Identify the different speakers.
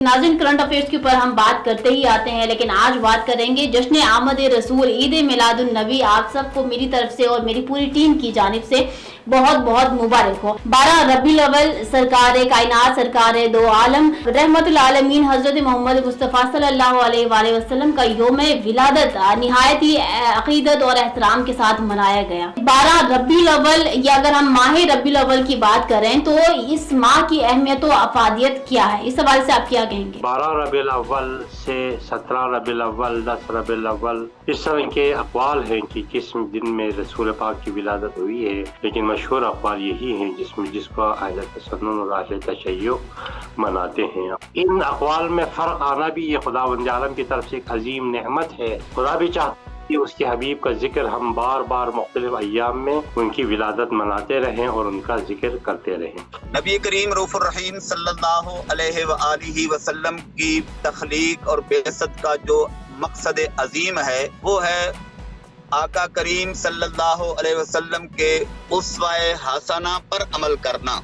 Speaker 1: नाज़रीन, current affairs के ऊपर हम बात करते ही आते हैं, लेकिन आज बात करेंगे जश्न आमद रसूल ईद मिलादुन नबी। आप सबको मेरी तरफ से और मेरी पूरी टीम की जानिब से बहुत बहुत मुबारक हो। 12 रबीउल अव्वल सरकार कायनात, सरकार दो आलम, रहमतुल आलमीन हजरत मोहम्मद मुस्तफ़ा सल्लल्लाहु अलैहि वसल्लम का यौम विलादत निहायत ही अकीदत और एहतराम के साथ मनाया गया। 12 रबीउल अव्वल, या अगर हम माह रबीउल अव्वल की बात करें तो इस माह की अहमियत और अफादियत क्या है, इस हवाले से आप क्या कहेंगे?
Speaker 2: 12 रबीउल अव्वल से 17 रबीउल अव्वल, 10 रबीउल अव्वल, इस तरह के अक़वाल हैं कि किस दिन में रसूल पाक की विलादत हुई है, लेकिन मशहूर अक़वाल यही हैं जिसको अहले तसन्नुन और अहले तशय्युअ मनाते हैं। इन अक़वाल में फ़र्क आना भी ये खुदावंद आलम की तरफ से एक अजीम नेमत है। खुदा भी चाहता कि उसके हबीब का जिक्र हम बार बार मुख्तलिफ अय्याम में उनकी विलादत मनाते रहें और उनका जिक्र करते रहें।
Speaker 3: नबी करीम रऊफ़ुर रहीम सल्लल्लाहु अलैहि वसल्लम की तख्लीक और बेअसत का जो मकसद अजीम है वो है आका करीम सल्लल्लाहु अलैहि वसल्लम के उस्वा-ए हसना पर अमल करना।